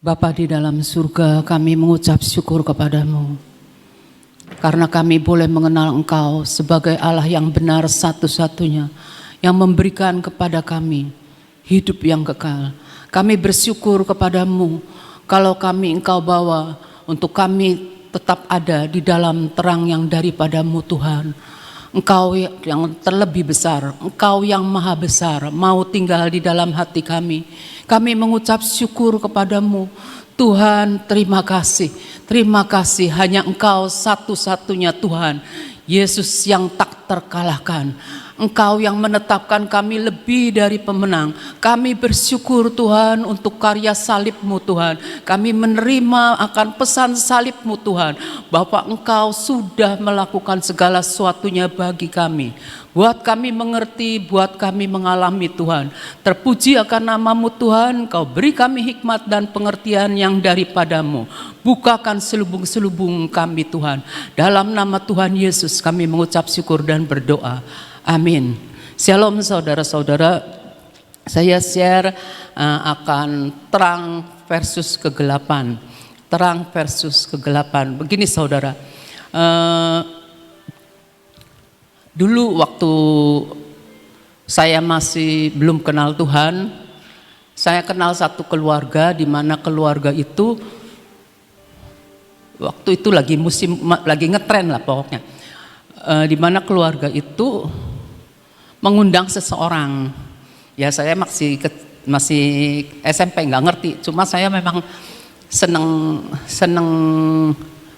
Bapa di dalam surga, kami mengucap syukur kepadamu karena kami boleh mengenal Engkau sebagai Allah yang benar satu-satunya, yang memberikan kepada kami hidup yang kekal. Kami bersyukur kepadamu kalau kami Engkau bawa untuk kami tetap ada di dalam terang yang daripadamu Tuhan. Engkau yang terlebih besar, Engkau yang maha besar, mau tinggal di dalam hati kami. Kami mengucap syukur kepadamu. Tuhan, terima kasih hanya Engkau satu-satunya Tuhan, Yesus yang tak terkalahkan. Engkau yang menetapkan kami lebih dari pemenang. Kami bersyukur Tuhan untuk karya salib-Mu Tuhan. Kami menerima akan pesan salib-Mu Tuhan, bahwa Engkau sudah melakukan segala sesuatunya bagi kami. Buat kami mengerti, buat kami mengalami Tuhan. Terpuji akan nama-Mu Tuhan, Kau beri kami hikmat dan pengertian yang daripadamu. Bukakan selubung-selubung kami Tuhan. Dalam nama Tuhan Yesus kami mengucap syukur dan berdoa. Amin. Shalom saudara-saudara. Saya share akan terang versus kegelapan. Terang versus kegelapan. Begini saudara. Dulu waktu saya masih belum kenal Tuhan, saya kenal satu keluarga di mana keluarga itu waktu itu lagi lagi ngetren lah pokoknya. Di mana keluarga itu mengundang seseorang. Ya saya masih SMP nggak ngerti, cuma saya memang seneng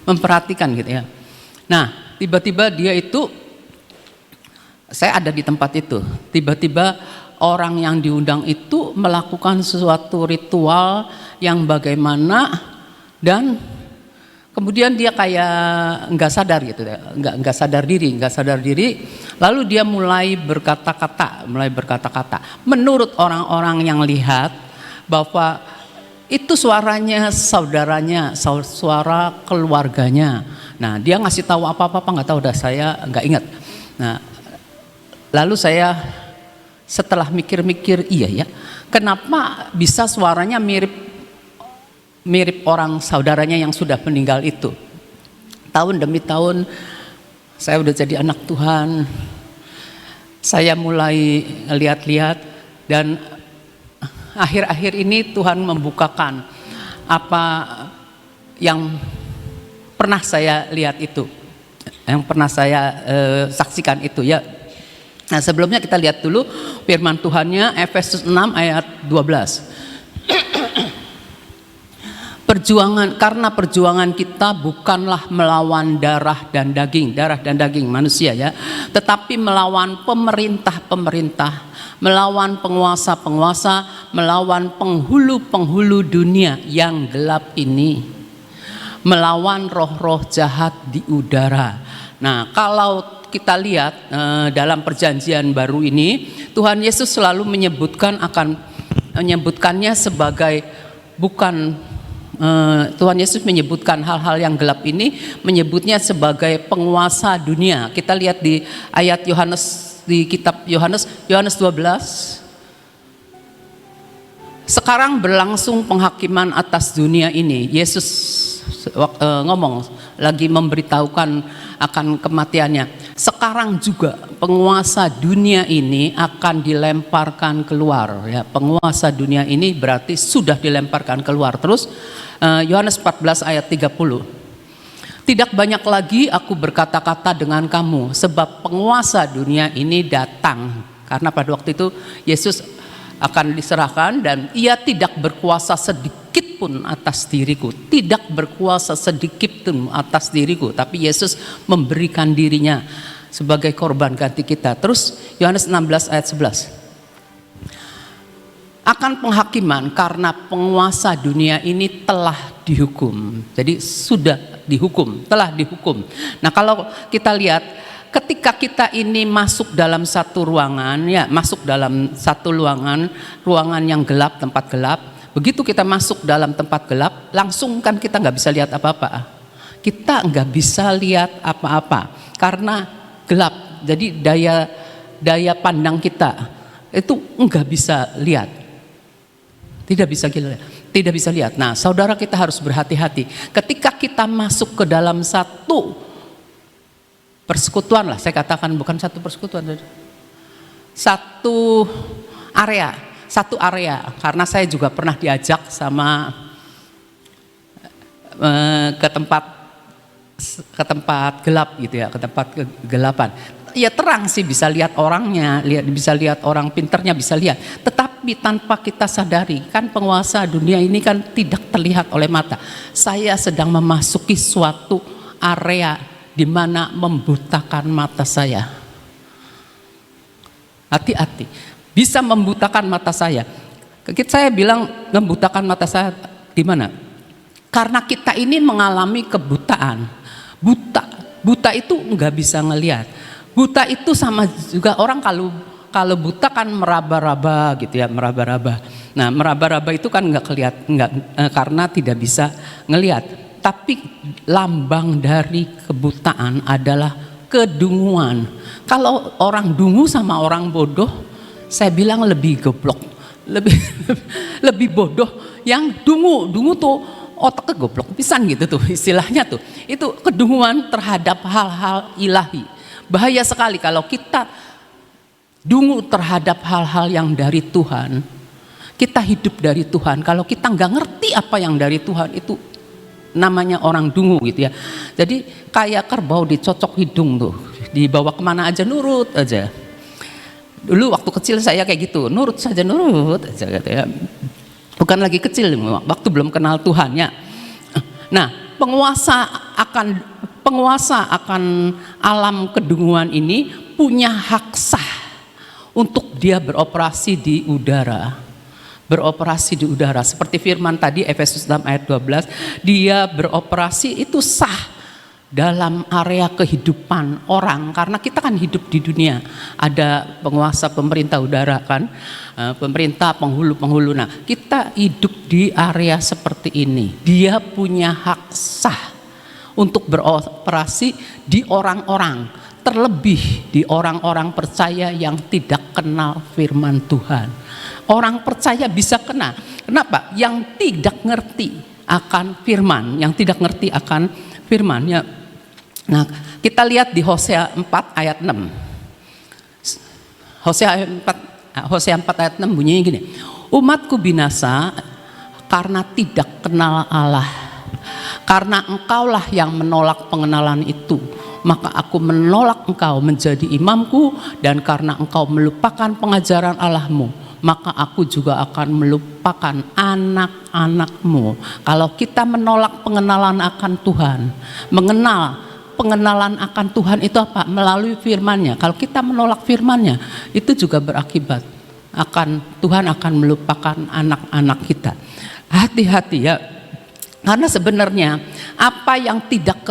memperhatikan gitu ya. Nah tiba-tiba dia itu, saya ada di tempat itu, tiba-tiba orang yang diundang itu melakukan sesuatu ritual yang bagaimana, dan kemudian dia kayak nggak sadar gitu, nggak sadar diri, lalu dia mulai berkata-kata. Menurut orang-orang yang lihat bahwa itu suaranya saudaranya, suara keluarganya. Nah dia ngasih tahu apa nggak tahu, dah saya nggak ingat. Nah lalu saya setelah mikir-mikir, iya ya, kenapa bisa suaranya mirip orang saudaranya yang sudah meninggal itu. Tahun demi tahun saya udah jadi anak Tuhan, saya mulai lihat-lihat, dan akhir-akhir ini Tuhan membukakan apa yang pernah saya lihat itu, yang pernah saya saksikan itu ya. Nah sebelumnya kita lihat dulu firman Tuhannya, Efesus 6 ayat 12. Karena perjuangan kita bukanlah melawan darah dan daging manusia ya, tetapi melawan pemerintah-pemerintah, melawan penguasa-penguasa, melawan penghulu-penghulu dunia yang gelap ini, melawan roh-roh jahat di udara. Nah kalau kita lihat dalam perjanjian baru ini, Tuhan Yesus selalu menyebutkannya sebagai Tuhan Yesus menyebutkan hal-hal yang gelap ini, menyebutnya sebagai penguasa dunia. Kita lihat di ayat Yohanes, di kitab Yohanes 12. Sekarang berlangsung penghakiman atas dunia ini. Yesus ngomong, lagi memberitahukan akan kematiannya. Sekarang juga penguasa dunia ini akan dilemparkan keluar ya. Penguasa dunia ini berarti sudah dilemparkan keluar. Terus Yohanes 14 ayat 30. Tidak banyak lagi aku berkata-kata dengan kamu, sebab penguasa dunia ini datang. Karena pada waktu itu Yesus akan diserahkan, dan ia tidak berkuasa sedikit pun atas diriku, tidak berkuasa sedikit pun atas diriku, tapi Yesus memberikan dirinya sebagai korban ganti kita. Terus Yohanes 16 ayat 11. Akan penghakiman karena penguasa dunia ini telah dihukum. Jadi sudah dihukum, telah dihukum. Nah kalau kita lihat, ketika kita ini masuk dalam satu ruangan ya, masuk dalam satu ruangan yang gelap, tempat gelap. Begitu kita masuk dalam tempat gelap, langsung kan kita nggak bisa lihat apa-apa. Kita nggak bisa lihat apa-apa karena gelap. Jadi daya pandang kita itu nggak bisa lihat, tidak bisa kita lihat. Tidak bisa lihat. Nah, saudara, kita harus berhati-hati. Ketika kita masuk ke dalam satu persekutuan lah, saya katakan bukan satu persekutuan, satu area. Karena saya juga pernah diajak sama ke tempat gelap gitu ya, ke tempat kegelapan. Ya terang sih, bisa lihat orangnya, bisa lihat orang pinternya, bisa lihat. Tetapi tanpa kita sadari, kan penguasa dunia ini kan tidak terlihat oleh mata. Saya sedang memasuki suatu area di mana membutakan mata saya. Hati-hati, bisa membutakan mata saya. Saya bilang membutakan mata saya di mana? Karena kita ini mengalami kebutaan. Buta itu nggak bisa ngelihat. Buta itu sama juga orang kalau buta kan meraba-raba gitu ya, meraba-raba. Nah, meraba-raba itu kan karena tidak bisa ngelihat. Tapi lambang dari kebutaan adalah kedunguan. Kalau orang dungu sama orang bodoh, saya bilang lebih goblok, lebih bodoh yang dungu. Dungu tuh otaknya goblok pisan gitu tuh istilahnya tuh. Itu kedunguan terhadap hal-hal ilahi. Bahaya sekali kalau kita dungu terhadap hal-hal yang dari Tuhan. Kita hidup dari Tuhan. Kalau kita nggak ngerti apa yang dari Tuhan, itu namanya orang dungu gitu ya. Jadi kayak kerbau dicocok hidung tuh, dibawa kemana aja nurut aja. Dulu waktu kecil saya kayak gitu, nurut aja gitu ya. Bukan lagi kecil, waktu belum kenal Tuhan ya. Nah, penguasa akan alam kedunguan ini punya hak sah untuk dia beroperasi di udara. Beroperasi di udara. Seperti firman tadi Efesus 6 ayat 12, dia beroperasi itu sah dalam area kehidupan orang. Karena kita kan hidup di dunia. Ada penguasa pemerintah udara kan, pemerintah penghulu. Nah, kita hidup di area seperti ini. Dia punya hak sah untuk beroperasi di orang-orang, terlebih di orang-orang percaya yang tidak kenal firman Tuhan. Orang percaya bisa kena. Kenapa? Yang tidak ngerti akan firman, firman-Nya. Nah, kita lihat di Hosea 4 ayat 6. Hosea 4 ayat 6 bunyinya gini. Umatku binasa karena tidak kenal Allah. Karena engkaulah yang menolak pengenalan itu, maka aku menolak engkau menjadi imamku, dan karena engkau melupakan pengajaran Allahmu, maka aku juga akan melupakan anak-anakmu. Kalau kita menolak pengenalan akan Tuhan, pengenalan akan Tuhan itu apa? Melalui firman-Nya. Kalau kita menolak firman-Nya, itu juga berakibat Tuhan akan melupakan anak-anak kita. Hati-hati ya. Karena sebenarnya apa yang tidak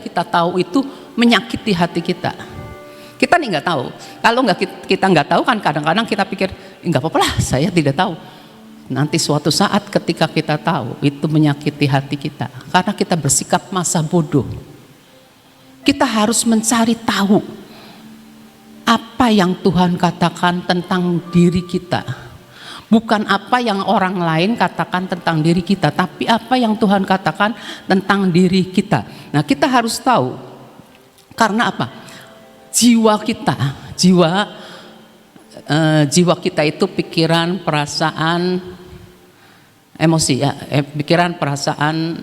kita tahu itu menyakiti hati kita. Kita nih nggak tahu. Kalau kita nggak tahu kan kadang-kadang kita pikir nggak apa-apa lah, saya tidak tahu. Nanti suatu saat ketika kita tahu, itu menyakiti hati kita. Karena kita bersikap masa bodoh. Kita harus mencari tahu apa yang Tuhan katakan tentang diri kita. Bukan apa yang orang lain katakan tentang diri kita, tapi apa yang Tuhan katakan tentang diri kita. Nah, kita harus tahu. Karena apa? Jiwa kita itu pikiran, perasaan, emosi ya, pikiran, perasaan,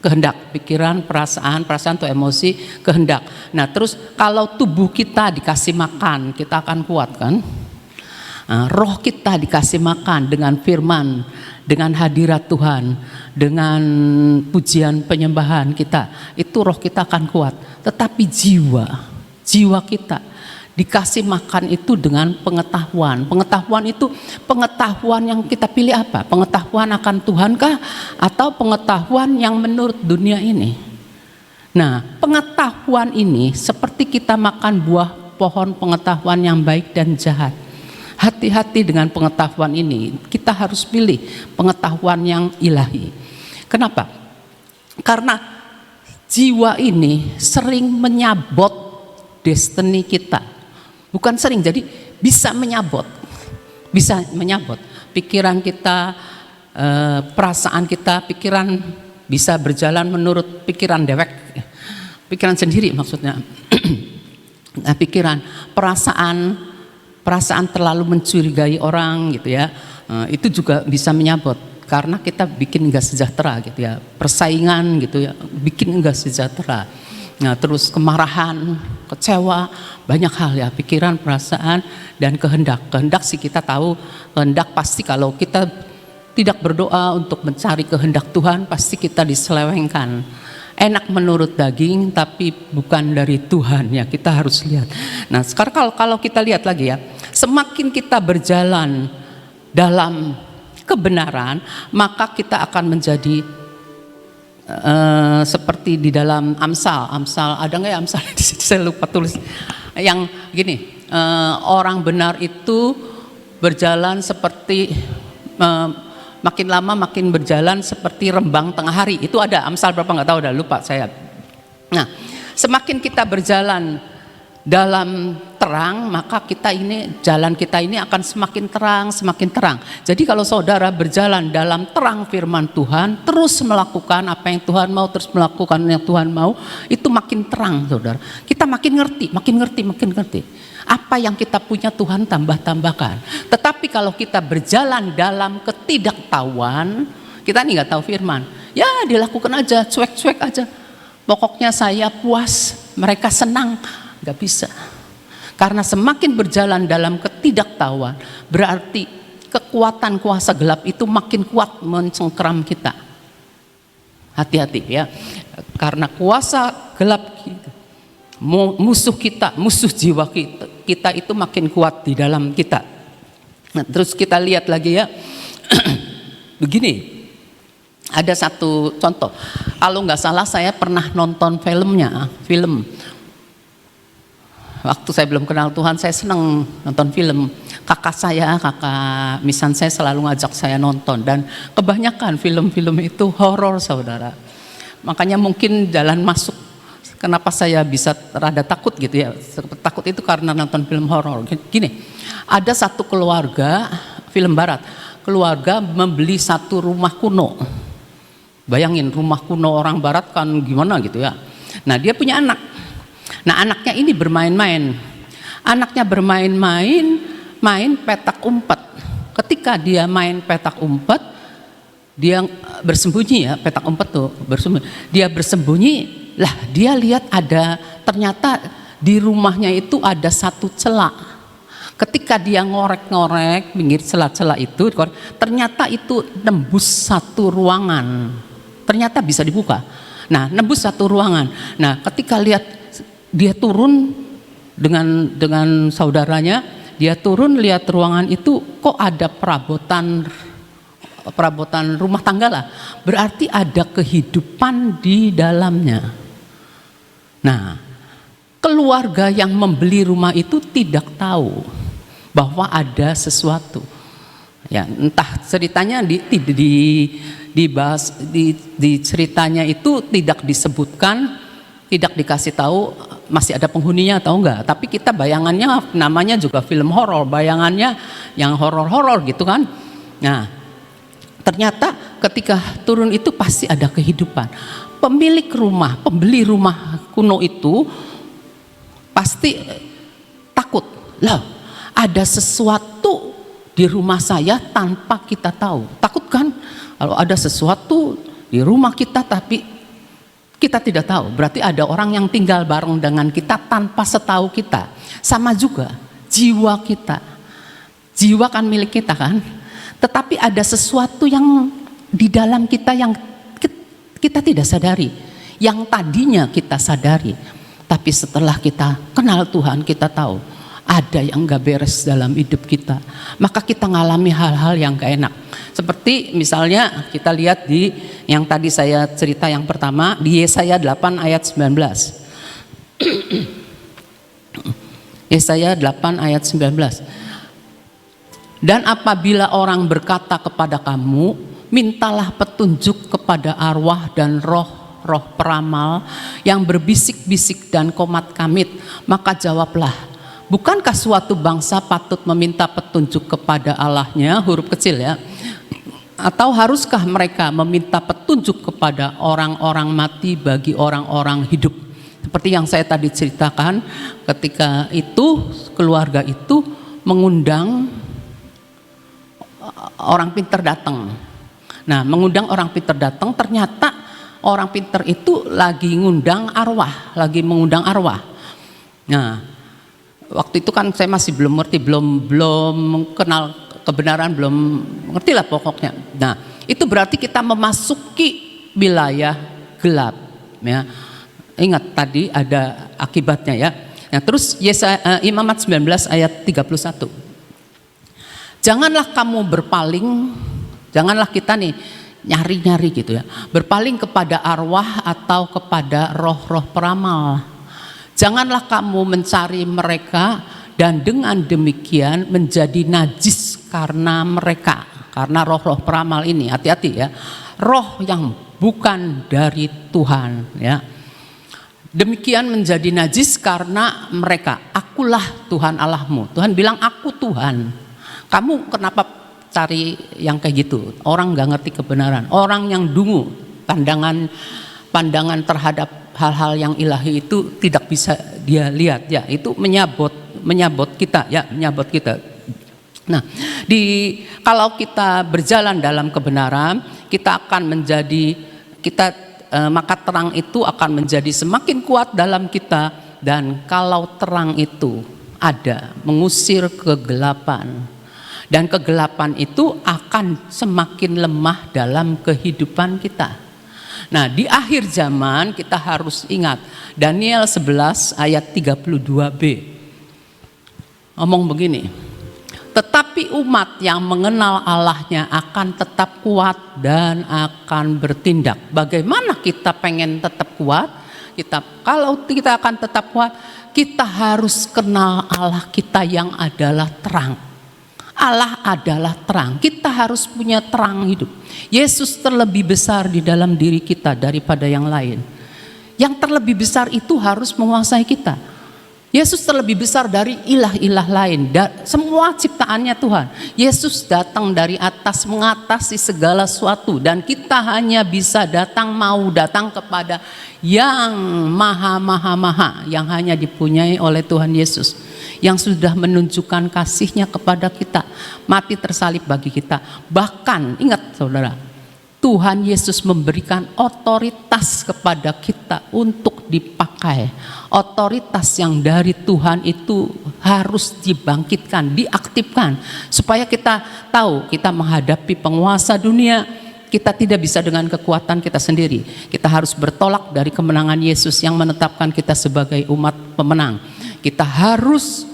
kehendak. Pikiran, perasaan itu emosi, kehendak. Nah, terus kalau tubuh kita dikasih makan, kita akan kuat kan? Roh kita dikasih makan dengan firman, dengan hadirat Tuhan, dengan pujian penyembahan kita, itu roh kita akan kuat. Tetapi jiwa kita dikasih makan itu dengan pengetahuan. Pengetahuan itu pengetahuan yang kita pilih apa? Pengetahuan akan Tuhankah atau pengetahuan yang menurut dunia ini? Nah, pengetahuan ini seperti kita makan buah pohon pengetahuan yang baik dan jahat. Hati-hati dengan pengetahuan ini. Kita harus pilih pengetahuan yang ilahi. Kenapa? Karena jiwa ini sering menyabot destiny kita. Bukan sering, jadi bisa menyabot. Pikiran kita perasaan kita, pikiran bisa berjalan menurut pikiran dewek, pikiran sendiri maksudnya. Nah, pikiran, perasaan terlalu mencurigai orang gitu ya, itu juga bisa menyabot karena kita bikin enggak sejahtera gitu ya, persaingan gitu ya, bikin enggak sejahtera. Nah, terus kemarahan, kecewa, banyak hal ya, pikiran, perasaan, dan kehendak. Kehendak sih kita tahu, kehendak pasti kalau kita tidak berdoa untuk mencari kehendak Tuhan, pasti kita diselewengkan. Enak menurut daging, tapi bukan dari Tuhan ya, kita harus lihat. Nah, sekarang kalau kita lihat lagi ya, semakin kita berjalan dalam kebenaran, maka kita akan menjadi seperti di dalam Amsal ada nggak ya Amsal? Saya lupa tulis. Yang gini, orang benar itu berjalan seperti makin lama makin berjalan seperti rembang tengah hari. Itu ada Amsal berapa nggak tahu, udah lupa saya. Nah, semakin kita berjalan dalam terang, maka jalan kita ini akan semakin terang, semakin terang. Jadi kalau saudara berjalan dalam terang firman Tuhan, terus melakukan apa yang Tuhan mau, terus melakukan yang Tuhan mau, itu makin terang saudara. Kita makin ngerti. Apa yang kita punya Tuhan tambahkan. Tetapi kalau kita berjalan dalam ketidaktahuan, kita nih nggak tahu firman, ya dilakukan aja, cuek-cuek aja. Pokoknya saya puas, mereka senang. Gak bisa, karena semakin berjalan dalam ketidaktahuan, berarti kekuatan kuasa gelap itu makin kuat mencengkeram kita. Hati-hati ya, karena kuasa gelap kita, musuh kita, musuh jiwa kita itu makin kuat di dalam kita. Nah, terus kita lihat lagi ya, begini, ada satu contoh. Kalau nggak salah saya pernah nonton film. Waktu saya belum kenal Tuhan, saya senang nonton film. Kakak misan saya selalu ngajak saya nonton, dan kebanyakan film-film itu horor saudara. Makanya mungkin jalan masuk kenapa saya bisa rada takut gitu ya. Takut itu karena nonton film horor. Gini, ada satu keluarga, film barat, keluarga membeli satu rumah kuno. Bayangin rumah kuno orang barat kan gimana gitu ya. Nah, dia punya anak. Nah, anaknya ini bermain-main. Main petak umpet. Ketika dia main petak umpet, dia bersembunyi ya, petak umpet tuh bersembunyi. Dia bersembunyi, lah dia lihat ternyata di rumahnya itu ada satu celah. Ketika dia ngorek-ngorek pinggir celah-celah itu, ternyata itu nembus satu ruangan. Ternyata bisa dibuka. Nah, nembus satu ruangan. Nah, ketika lihat dia turun dengan saudaranya, dia turun lihat ruangan itu kok ada perabotan rumah tangga lah, berarti ada kehidupan di dalamnya. Nah, keluarga yang membeli rumah itu tidak tahu bahwa ada sesuatu. Ya, entah ceritanya dibahas di ceritanya itu tidak disebutkan, tidak dikasih tahu masih ada penghuninya atau enggak, tapi kita bayangannya namanya juga film horor, bayangannya yang horor-horor gitu kan. Nah, ternyata ketika turun itu pasti ada kehidupan. Pemilik rumah, pembeli rumah kuno itu pasti takut. Lah, ada sesuatu di rumah saya tanpa kita tahu. Takut kan? Kalau ada sesuatu di rumah kita tapi kita tidak tahu, berarti ada orang yang tinggal bareng dengan kita tanpa setahu kita. Sama juga jiwa kita, jiwa kan milik kita kan, tetapi ada sesuatu yang di dalam kita yang kita tidak sadari, yang tadinya kita sadari, tapi setelah kita kenal Tuhan kita tahu ada yang gak beres dalam hidup kita, maka kita ngalami hal-hal yang gak enak. Seperti misalnya kita lihat di yang tadi saya cerita yang pertama, di Yesaya 8 ayat 19. Yesaya 8 ayat 19. Dan apabila orang berkata kepada kamu, mintalah petunjuk kepada arwah dan roh peramal yang berbisik-bisik dan komat kamit, maka jawablah, bukankah suatu bangsa patut meminta petunjuk kepada Allahnya, huruf kecil ya, Atau haruskah mereka meminta petunjuk kepada orang-orang mati bagi orang-orang hidup? Seperti yang saya tadi ceritakan, ketika itu keluarga itu mengundang orang pintar datang. Nah, mengundang orang pintar datang, ternyata orang pintar itu lagi ngundang arwah, lagi mengundang arwah. Nah, waktu itu kan saya masih belum ngerti, belum kenal kebenaran, belum ngerti lah pokoknya. Nah, itu berarti kita memasuki wilayah gelap, ya. Ingat tadi ada akibatnya, ya. Nah, terus Imamat 19 ayat 31. Janganlah kamu berpaling, janganlah kita nih nyari-nyari gitu ya, berpaling kepada arwah atau kepada roh-roh peramal. Janganlah kamu mencari mereka dan dengan demikian menjadi najis karena mereka, karena roh-roh peramal ini. Hati-hati ya, roh yang bukan dari Tuhan, ya. Demikian menjadi najis karena mereka. Akulah Tuhan Allahmu. Tuhan bilang aku Tuhan. Kamu kenapa cari yang kayak gitu? Orang nggak ngerti kebenaran, orang yang dungu, pandangan terhadap hal-hal yang ilahi itu tidak bisa dia lihat, ya. Itu menyabot kita, ya, menyabot kita. Nah, kalau kita berjalan dalam kebenaran, kita akan menjadi maka terang itu akan menjadi semakin kuat dalam kita. Dan kalau terang itu ada, mengusir kegelapan, dan kegelapan itu akan semakin lemah dalam kehidupan kita. Nah, di akhir zaman kita harus ingat Daniel 11 ayat 32b ngomong begini, tetapi umat yang mengenal Allahnya akan tetap kuat dan akan bertindak. Bagaimana kita pengen tetap kuat? Kalau kita akan tetap kuat, kita harus kenal Allah kita yang adalah terang. Allah adalah terang, kita harus punya terang hidup. Yesus terlebih besar di dalam diri kita daripada yang lain. Yang terlebih besar itu harus menguasai kita. Yesus terlebih besar dari ilah-ilah lain, semua ciptaannya Tuhan. Yesus datang dari atas mengatasi segala sesuatu, dan kita hanya bisa mau datang kepada yang maha, yang hanya dipunyai oleh Tuhan Yesus, yang sudah menunjukkan kasih-Nya kepada kita, mati tersalib bagi kita. Bahkan ingat saudara, Tuhan Yesus memberikan otoritas kepada kita untuk dipakai. Otoritas yang dari Tuhan itu harus dibangkitkan, diaktifkan, supaya kita tahu kita menghadapi penguasa dunia. Kita tidak bisa dengan kekuatan kita sendiri. Kita harus bertolak dari kemenangan Yesus yang menetapkan kita sebagai umat pemenang. Kita harus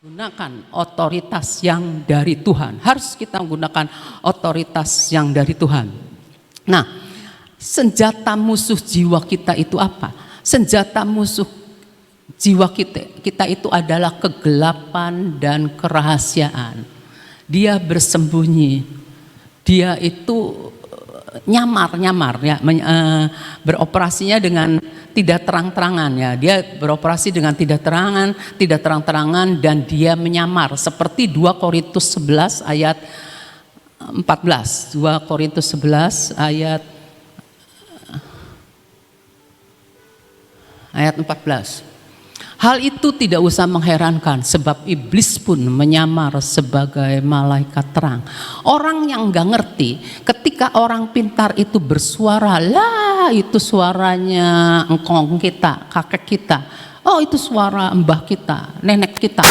gunakan otoritas yang dari Tuhan. Harus kita menggunakan otoritas yang dari Tuhan. Nah, senjata musuh jiwa kita itu apa? Senjata musuh jiwa kita itu adalah kegelapan dan kerahasiaan. Dia bersembunyi. Dia itu nyamar ya, beroperasinya dengan tidak terang-terangan, ya. Dia beroperasi dengan tidak terang-terangan, dan dia menyamar seperti 2 Korintus 11 ayat 14. 2 Korintus 11 ayat 14. Hal itu tidak usah mengherankan, sebab iblis pun menyamar sebagai malaikat terang. Orang yang gak ngerti, ketika orang pintar itu bersuara, lah itu suaranya engkong kita, kakek kita, oh itu suara mbah kita, nenek kita.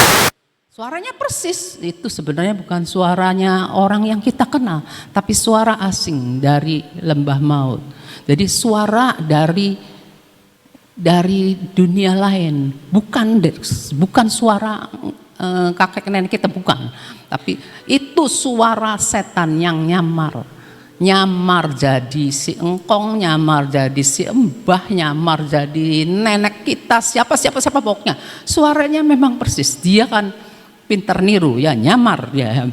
Suaranya persis, itu sebenarnya bukan suaranya orang yang kita kenal, tapi suara asing dari lembah maut. Jadi suara dari dunia lain, bukan suara kakek nenek kita, bukan. Tapi itu suara setan yang nyamar jadi si engkong, nyamar jadi si mbah, nyamar jadi nenek kita, siapa pokoknya. Suaranya memang persis, dia kan pinter niru, ya, nyamar ya.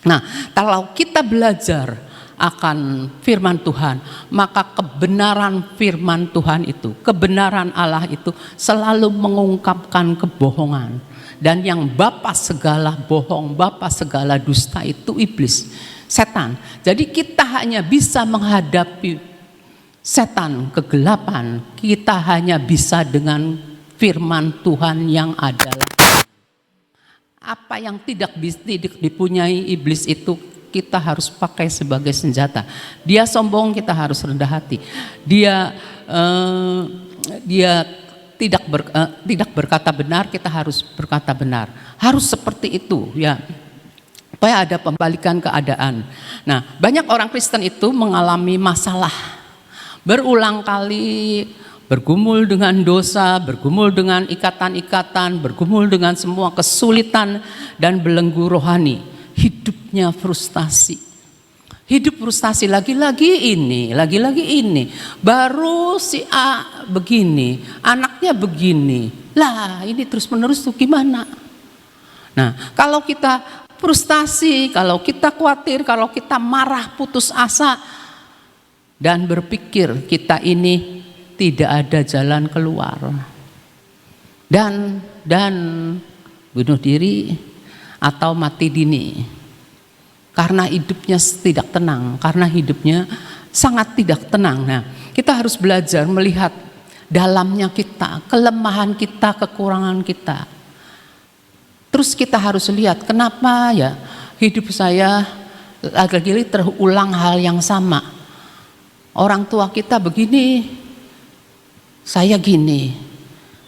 Nah, kalau kita belajar akan firman Tuhan, maka kebenaran firman Tuhan itu, kebenaran Allah itu selalu mengungkapkan kebohongan. Dan yang bapa segala bohong, bapa segala dusta itu iblis. setan. Jadi kita hanya bisa menghadapi setan, kegelapan, kita hanya bisa dengan firman Tuhan yang adalah apa yang tidak dipunyai iblis itu kita harus pakai sebagai senjata. Dia sombong, kita harus rendah hati. Dia tidak berkata benar, kita harus berkata benar. Harus seperti itu ya. Supaya ada pembalikan keadaan. Nah, banyak orang Kristen itu mengalami masalah berulang kali, bergumul dengan dosa, bergumul dengan ikatan-ikatan, bergumul dengan semua kesulitan dan belenggu rohani. Hidupnya frustasi. Hidup frustasi, lagi-lagi ini. Baru si A begini, anaknya begini. Lah, ini terus-menerus tuh gimana? Nah, kalau kita frustasi, kalau kita khawatir, kalau kita marah, putus asa, dan berpikir kita ini tidak ada jalan keluar, dan bunuh diri atau mati dini karena hidupnya tidak tenang, karena hidupnya sangat tidak tenang. Nah, kita harus belajar melihat dalamnya kita, kelemahan kita, kekurangan kita. Terus kita harus lihat kenapa ya hidup saya lagi-lagi terulang hal yang sama. Orang tua kita begini, saya gini,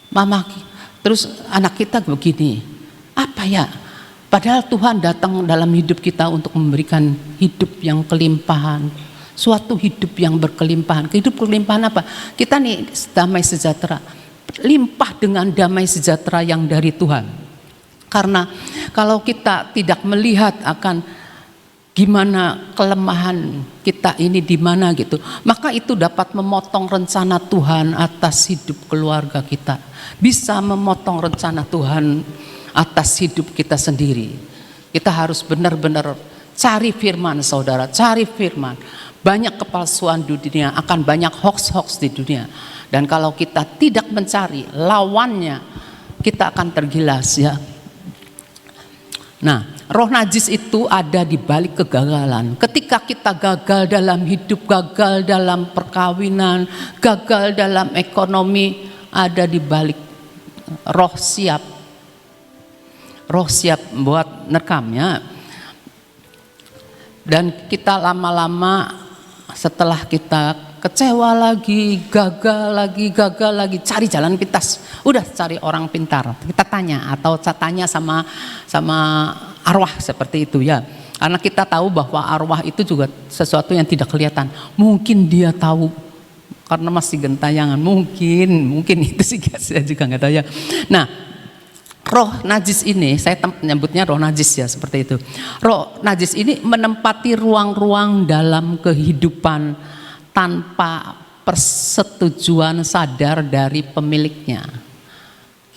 mama, terus anak kita begini. Apa ya? Padahal Tuhan datang dalam hidup kita untuk memberikan hidup yang kelimpahan, suatu hidup yang berkelimpahan. Hidup kelimpahan apa? Kita nih damai sejahtera, limpah dengan damai sejahtera yang dari Tuhan. Karena kalau kita tidak melihat akan gimana kelemahan kita ini di mana gitu, maka itu dapat memotong rencana Tuhan atas hidup keluarga kita, bisa memotong rencana Tuhan atas hidup kita sendiri. Kita harus benar-benar cari firman, saudara, cari firman. Banyak kepalsuan di dunia, akan banyak hoax-hoax di dunia, dan kalau kita tidak mencari lawannya, kita akan tergilas ya. Nah, roh najis itu ada di balik kegagalan. Ketika kita gagal dalam hidup, gagal dalam perkawinan, gagal dalam ekonomi, ada di balik roh siap buat nekamnya. Dan kita lama-lama setelah kita kecewa lagi, gagal lagi, cari jalan pintas. Udah cari orang pintar, kita tanya atau tanya sama arwah seperti itu ya. Karena kita tahu bahwa arwah itu juga sesuatu yang tidak kelihatan. Mungkin dia tahu karena masih gentayangan, mungkin itu sih saya juga nggak tahu ya. Nah, roh najis ini, saya menyebutnya roh najis ya, seperti itu. Roh najis ini menempati ruang-ruang dalam kehidupan tanpa persetujuan sadar dari pemiliknya.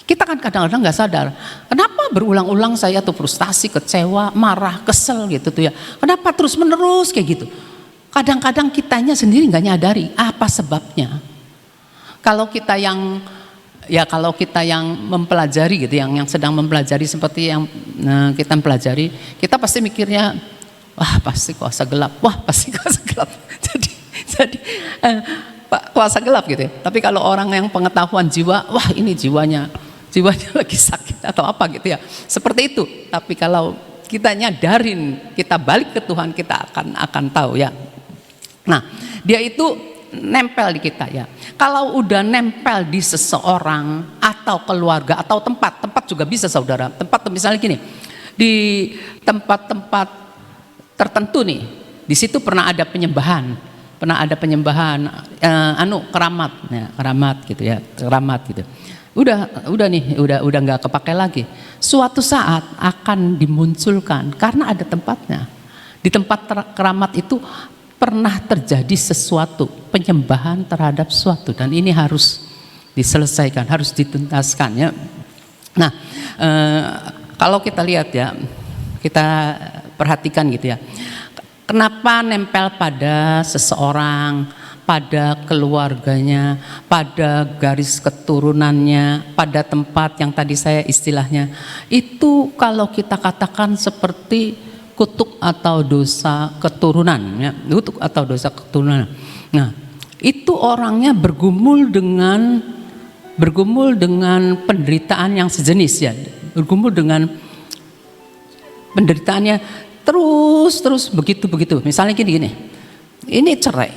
Kita kan kadang-kadang nggak sadar, kenapa berulang-ulang saya tuh frustasi, kecewa, marah, kesel gitu tuh ya. Kenapa terus-menerus kayak gitu? Kadang-kadang kitanya sendiri nggak nyadari apa sebabnya. Kalau kita yang mempelajari gitu, yang sedang mempelajari seperti yang kita pelajari, kita pasti mikirnya, wah pasti kuasa gelap, jadi kuasa gelap gitu ya. Tapi kalau orang yang pengetahuan jiwa, wah ini jiwanya lagi sakit atau apa gitu ya, seperti itu. Tapi kalau kita nyadarin, kita balik ke Tuhan, kita akan tahu ya. Nah, dia itu nempel di kita ya. Kalau udah nempel di seseorang atau keluarga atau tempat juga bisa, saudara. Tempat misalnya gini, di tempat-tempat tertentu nih, di situ pernah ada penyembahan, keramat gitu. Udah nggak kepakai lagi. Suatu saat akan dimunculkan karena ada tempatnya. Di tempat keramat itu pernah terjadi sesuatu, penyembahan terhadap suatu, dan ini harus diselesaikan, harus dituntaskan ya. Nah, kalau kita lihat ya, kita perhatikan gitu ya. Kenapa nempel pada seseorang, pada keluarganya, pada garis keturunannya, pada tempat yang tadi saya istilahnya, itu kalau kita katakan seperti kutuk atau dosa keturunan, ya, kutuk atau dosa keturunan. Nah, itu orangnya bergumul dengan penderitaan yang sejenis, ya, bergumul dengan penderitaannya terus begitu. Misalnya gini, ini cerai,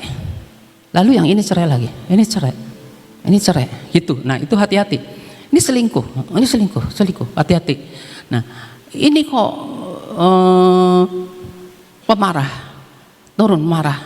lalu yang ini cerai lagi, ini cerai, gitu. Nah, itu hati-hati. Ini selingkuh, hati-hati. Nah, ini kok pemarah, turun marah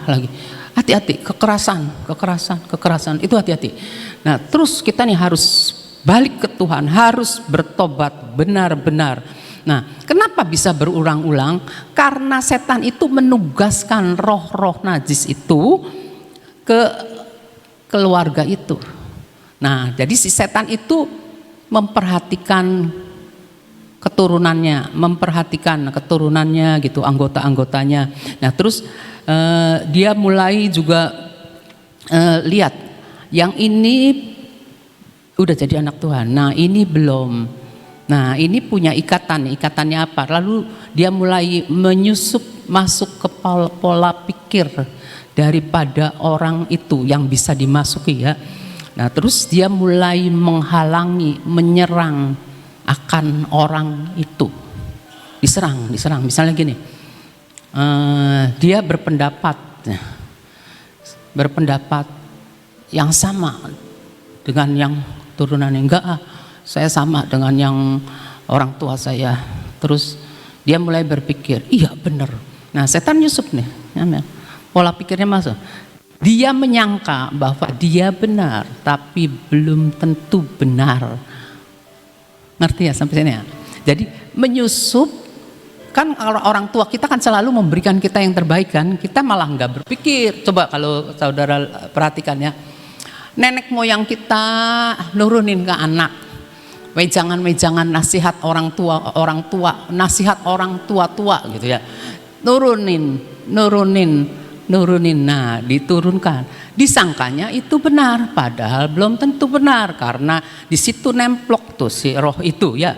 lagi. Hati-hati, kekerasan, itu hati-hati. Nah, terus kita nih harus balik ke Tuhan, harus bertobat benar-benar. Nah, kenapa bisa berulang-ulang? Karena setan itu menugaskan roh-roh najis itu ke keluarga itu. Nah, jadi si setan itu memperhatikan keturunannya gitu, anggota-anggotanya. Nah, terus dia mulai juga lihat yang ini udah jadi anak Tuhan. Nah, ini belum. Nah, ini punya ikatannya apa? Lalu dia mulai menyusup masuk ke pola pikir daripada orang itu yang bisa dimasuki, ya. Nah, terus dia mulai menghalangi, menyerang akan orang itu. Diserang. Misalnya gini, dia berpendapat yang sama dengan yang turunannya. Enggak, saya sama dengan yang orang tua saya. Terus dia mulai berpikir, iya benar. Nah, setan nyusup nih, pola pikirnya masuk. Dia menyangka bahwa dia benar, tapi belum tentu benar. Ngerti ya sampai sini ya? Jadi menyusup, kan orang tua kita kan selalu memberikan kita yang terbaik kan, kita malah nggak berpikir. Coba kalau saudara perhatikan ya, nenek moyang kita nurunin ke anak, wejangan nasihat orang tua, nasihat orang tua gitu ya, nurunin. Nah, diturunkan, disangkanya itu benar, padahal belum tentu benar, karena di situ nemplok tuh si roh itu, ya.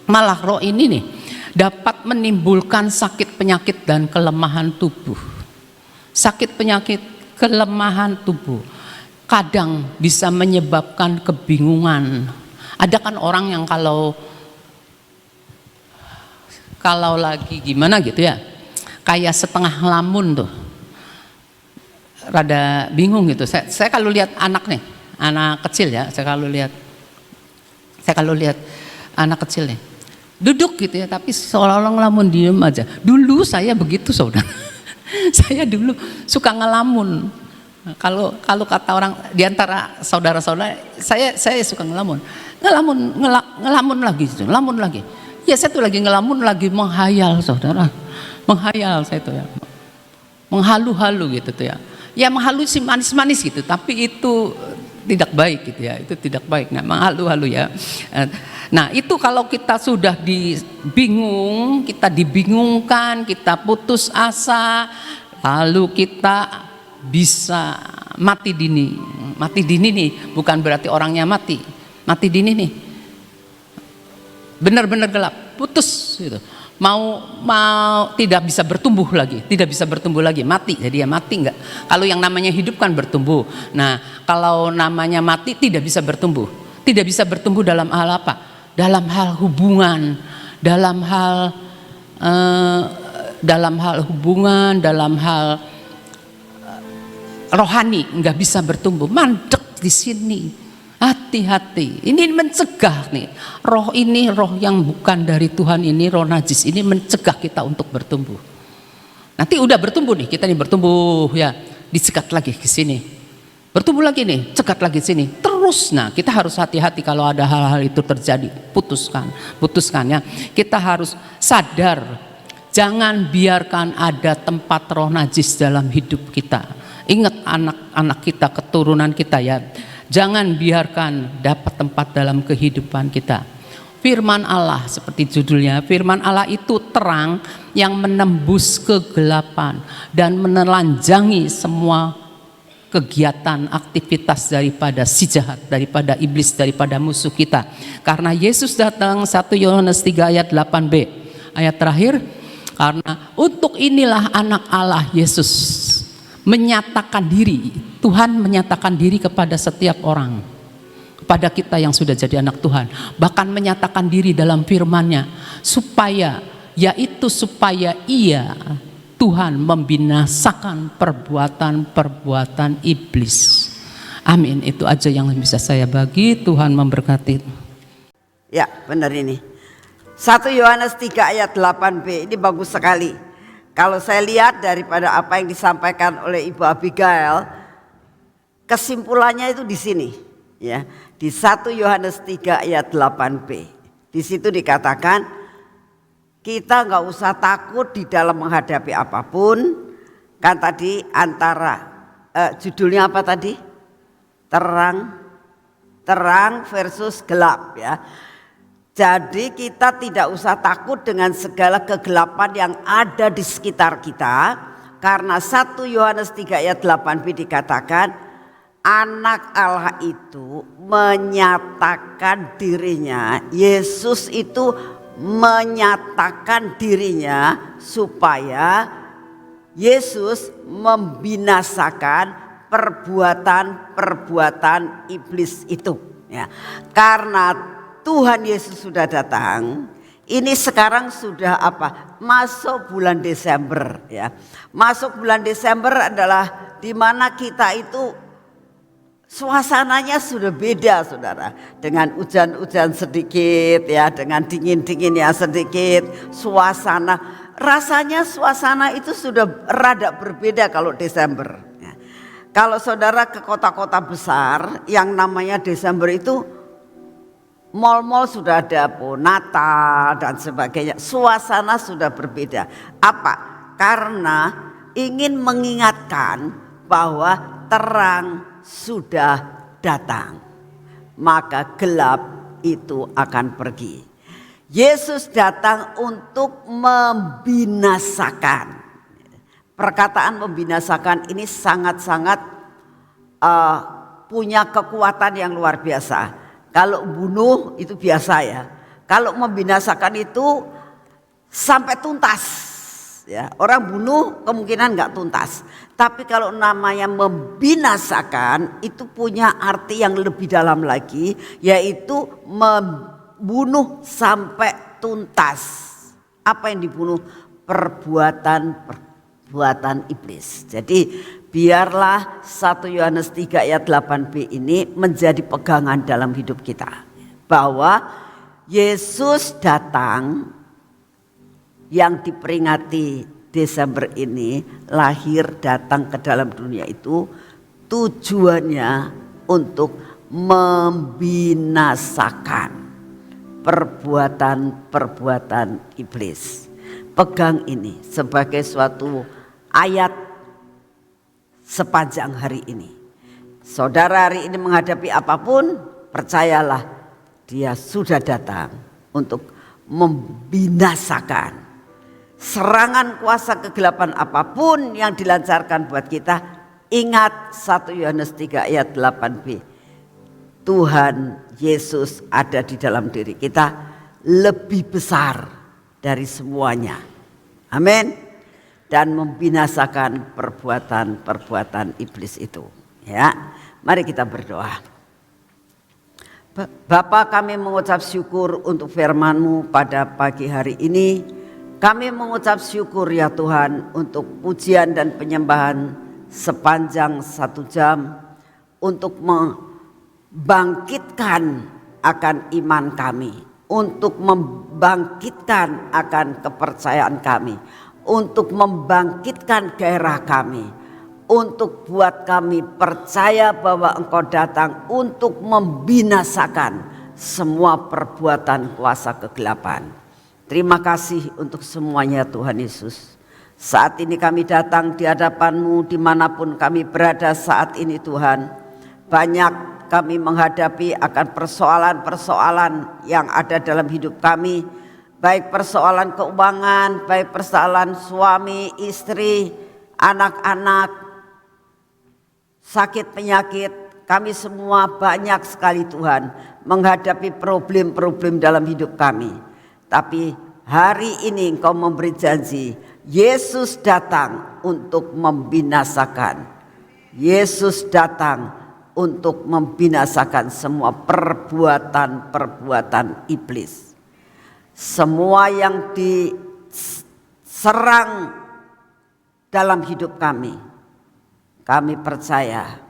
Malah roh ini nih dapat menimbulkan sakit penyakit dan kelemahan tubuh. Sakit penyakit, kelemahan tubuh kadang bisa menyebabkan kebingungan. Ada kan orang yang kalau lagi gimana gitu ya, kayak setengah ngelamun tuh, rada bingung gitu. Saya kalau lihat anak kecil ya, saya kalau lihat anak kecil nih duduk gitu ya, tapi seolah-olah ngelamun, diem aja. Dulu saya begitu, saudara. Saya dulu suka ngelamun. Kalau kata orang diantara saudara-saudara, saya suka ngelamun lagi. Ya, saya tuh lagi ngelamun, lagi menghayal, saudara. Menghayal saya tuh ya, menghalu-halu gitu tuh ya. Ya, menghalusi manis-manis gitu, tapi itu tidak baik gitu ya, itu tidak baik. Nah, menghalu-halu ya. Nah, itu kalau kita sudah kita dibingungkan, kita putus asa, lalu kita bisa mati dini. Mati dini nih bukan berarti orangnya mati dini nih, benar-benar gelap, putus gitu. Mau tidak bisa bertumbuh lagi, mati. Jadi ya mati enggak. Kalau yang namanya hidup kan bertumbuh. Nah, kalau namanya mati tidak bisa bertumbuh dalam hal apa? Dalam hal hubungan, dalam hal hubungan, dalam hal rohani nggak bisa bertumbuh, mandek di sini. Hati-hati, ini mencegah nih, roh yang bukan dari Tuhan ini, roh najis ini mencegah kita untuk bertumbuh. Nanti udah bertumbuh nih, kita nih bertumbuh ya, dicegat lagi ke sini, bertumbuh lagi nih, cegat lagi sini, terus. Nah, kita harus hati-hati kalau ada hal-hal itu terjadi, putuskan ya. Kita harus sadar, jangan biarkan ada tempat roh najis dalam hidup kita. Ingat anak-anak kita, keturunan kita ya. Jangan biarkan dapat tempat dalam kehidupan kita. Firman Allah seperti judulnya, firman Allah itu terang yang menembus kegelapan dan menelanjangi semua kegiatan, aktivitas daripada si jahat, daripada iblis, daripada musuh kita. Karena Yesus datang, 1 Yohanes 3 ayat 8b, ayat terakhir, karena untuk inilah anak Allah Yesus menyatakan diri, Tuhan menyatakan diri kepada setiap orang, kepada kita yang sudah jadi anak Tuhan, bahkan menyatakan diri dalam firman-Nya supaya ia Tuhan membinasakan perbuatan-perbuatan iblis. Amin. Itu aja yang bisa saya bagi. Tuhan memberkati. Ya, benar ini. 1 Yohanes 3 ayat 8b ini bagus sekali. Kalau saya lihat daripada apa yang disampaikan oleh Ibu Abigail, kesimpulannya itu di sini, ya. Di 1 Yohanes 3 ayat 8b. Di situ dikatakan kita nggak usah takut di dalam menghadapi apapun. Kan tadi antara judulnya apa tadi? Terang versus gelap, ya. Jadi kita tidak usah takut dengan segala kegelapan yang ada di sekitar kita. Karena 1 Yohanes 3 ayat 8b dikatakan anak Allah itu menyatakan dirinya, Yesus itu menyatakan dirinya supaya Yesus membinasakan perbuatan-perbuatan iblis itu, ya. Karena Tuhan Yesus sudah datang. Ini sekarang sudah apa? Masuk bulan Desember, ya. Masuk bulan Desember adalah di mana kita itu suasananya sudah beda, saudara. Dengan hujan-hujan sedikit, ya, dengan dingin-dinginnya sedikit, rasanya suasana itu sudah rada berbeda kalau Desember, ya. Kalau saudara ke kota-kota besar yang namanya Desember itu mal-mal sudah ada Natal dan sebagainya. Suasana sudah berbeda. Apa? Karena ingin mengingatkan bahwa terang sudah datang. Maka gelap itu akan pergi. Yesus datang untuk membinasakan. Perkataan membinasakan ini sangat-sangat punya kekuatan yang luar biasa. Kalau bunuh itu biasa, ya. Kalau membinasakan itu sampai tuntas, ya. Orang bunuh kemungkinan nggak tuntas. Tapi kalau namanya membinasakan itu punya arti yang lebih dalam lagi, yaitu membunuh sampai tuntas. Apa yang dibunuh? Perbuatan iblis. Jadi biarlah 1 Yohanes 3 ayat 8b ini menjadi pegangan dalam hidup kita. Bahwa Yesus datang yang diperingati Desember ini, lahir datang ke dalam dunia itu tujuannya untuk membinasakan perbuatan-perbuatan iblis. Pegang ini sebagai suatu ayat sepanjang hari ini. Saudara hari ini menghadapi apapun, percayalah dia sudah datang untuk membinasakan serangan kuasa kegelapan apapun yang dilancarkan buat kita. Ingat 1 Yohanes 3 ayat 8b. Tuhan Yesus ada di dalam diri kita, lebih besar dari semuanya. Amin. Dan membinasakan perbuatan-perbuatan iblis itu, ya. Mari kita berdoa. Bapa, kami mengucap syukur untuk firman-Mu pada pagi hari ini. Kami mengucap syukur, ya Tuhan, untuk pujian dan penyembahan sepanjang 1 jam untuk membangkitkan akan iman kami, untuk membangkitkan akan kepercayaan kami, untuk membangkitkan gairah kami, untuk buat kami percaya bahwa Engkau datang untuk membinasakan semua perbuatan kuasa kegelapan. Terima kasih untuk semuanya, Tuhan Yesus. Saat ini kami datang di hadapan-Mu dimanapun kami berada saat ini, Tuhan. Banyak kami menghadapi akan persoalan-persoalan yang ada dalam hidup kami. Baik persoalan keuangan, baik persoalan suami, istri, anak-anak, sakit penyakit. Kami semua banyak sekali, Tuhan, menghadapi problem-problem dalam hidup kami. Tapi hari ini Engkau memberi janji, Yesus datang untuk membinasakan. Yesus datang untuk membinasakan semua perbuatan-perbuatan iblis. Semua yang diserang dalam hidup kami percaya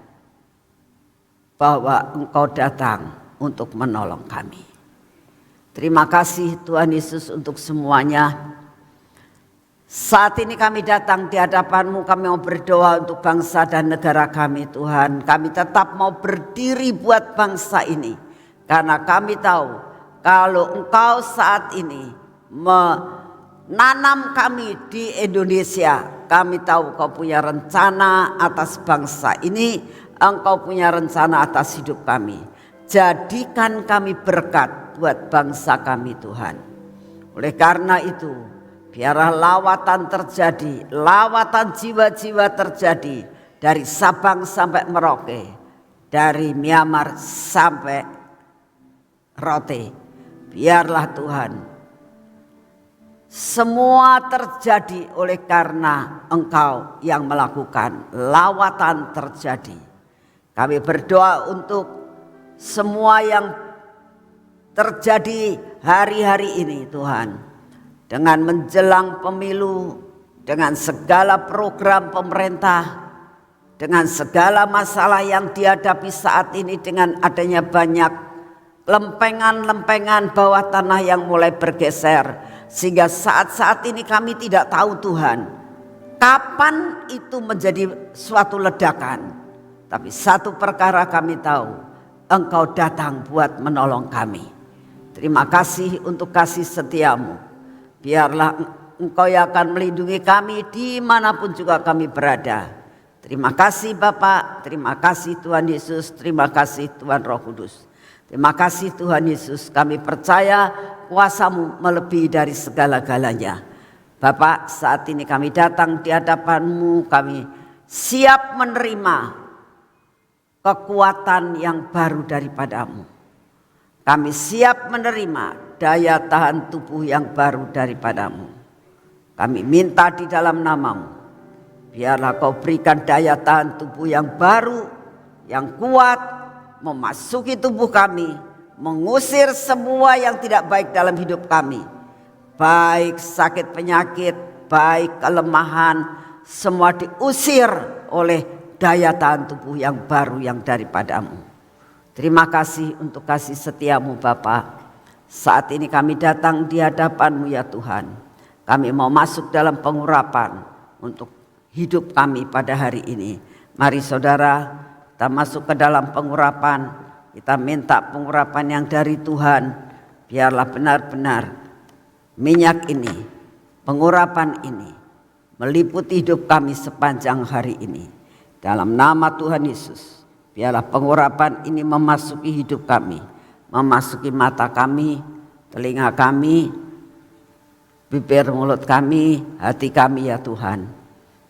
bahwa Engkau datang untuk menolong kami. Terima kasih Tuhan Yesus untuk semuanya. Saat ini kami datang di hadapan-Mu, kami mau berdoa untuk bangsa dan negara kami Tuhan. Kami tetap mau berdiri buat bangsa ini. Karena kami tahu kalau Engkau saat ini menanam kami di Indonesia, kami tahu Kau punya rencana atas bangsa ini, Engkau punya rencana atas hidup kami. Jadikan kami berkat buat bangsa kami Tuhan. Oleh karena itu, biarlah lawatan terjadi, lawatan jiwa-jiwa terjadi dari Sabang sampai Merauke, dari Myanmar sampai Rote. Biarlah Tuhan, semua terjadi oleh karena Engkau yang melakukan lawatan terjadi. Kami berdoa untuk semua yang terjadi hari-hari ini Tuhan. Dengan menjelang pemilu, dengan segala program pemerintah, dengan segala masalah yang dihadapi saat ini, dengan adanya banyak lempengan-lempengan bawah tanah yang mulai bergeser. Sehingga saat-saat ini kami tidak tahu Tuhan, kapan itu menjadi suatu ledakan. Tapi satu perkara kami tahu, Engkau datang buat menolong kami. Terima kasih untuk kasih setiamu. Biarlah Engkau yang akan melindungi kami dimanapun juga kami berada. Terima kasih Bapa, terima kasih Tuhan Yesus, terima kasih Tuhan Roh Kudus. Terima kasih Tuhan Yesus, kami percaya kuasa-Mu melebihi dari segala-galanya. Bapa, saat ini kami datang di hadapan-Mu, kami siap menerima kekuatan yang baru daripada-Mu. Kami siap menerima daya tahan tubuh yang baru daripada-Mu. Kami minta di dalam nama-Mu, biarlah Kau berikan daya tahan tubuh yang baru, yang kuat, memasuki tubuh kami, mengusir semua yang tidak baik dalam hidup kami. Baik sakit penyakit, baik kelemahan, semua diusir oleh daya tahan tubuh yang baru yang daripada-Mu. Terima kasih untuk kasih setiamu Bapa. Saat ini kami datang di hadapan-Mu ya Tuhan. Kami mau masuk dalam pengurapan untuk hidup kami pada hari ini. Mari saudara, kita masuk ke dalam pengurapan. Kita minta pengurapan yang dari Tuhan. Biarlah benar-benar minyak ini, pengurapan ini meliputi hidup kami sepanjang hari ini. Dalam nama Tuhan Yesus, biarlah pengurapan ini memasuki hidup kami, memasuki mata kami, telinga kami, bibir mulut kami, hati kami ya Tuhan.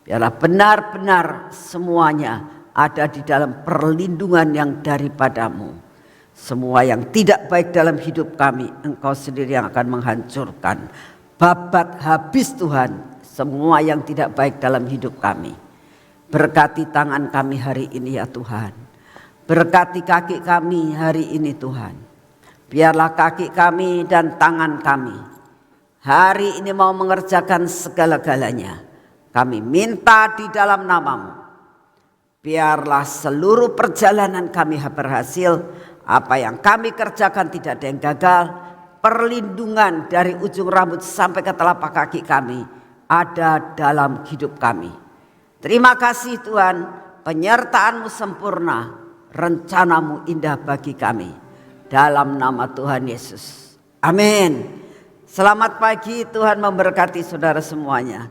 Biarlah benar-benar semuanya ada di dalam perlindungan yang daripada-Mu. Semua yang tidak baik dalam hidup kami, Engkau sendiri yang akan menghancurkan. Babat habis Tuhan semua yang tidak baik dalam hidup kami. Berkati tangan kami hari ini ya Tuhan. Berkati kaki kami hari ini Tuhan. Biarlah kaki kami dan tangan kami hari ini mau mengerjakan segala-galanya. Kami minta di dalam nama-Mu. Biarlah seluruh perjalanan kami berhasil. Apa yang kami kerjakan tidak ada yang gagal. Perlindungan dari ujung rambut sampai ke telapak kaki kami ada dalam hidup kami. Terima kasih Tuhan, penyertaan-Mu sempurna, rencana-Mu indah bagi kami. Dalam nama Tuhan Yesus. Amin. Selamat pagi, Tuhan memberkati saudara semuanya.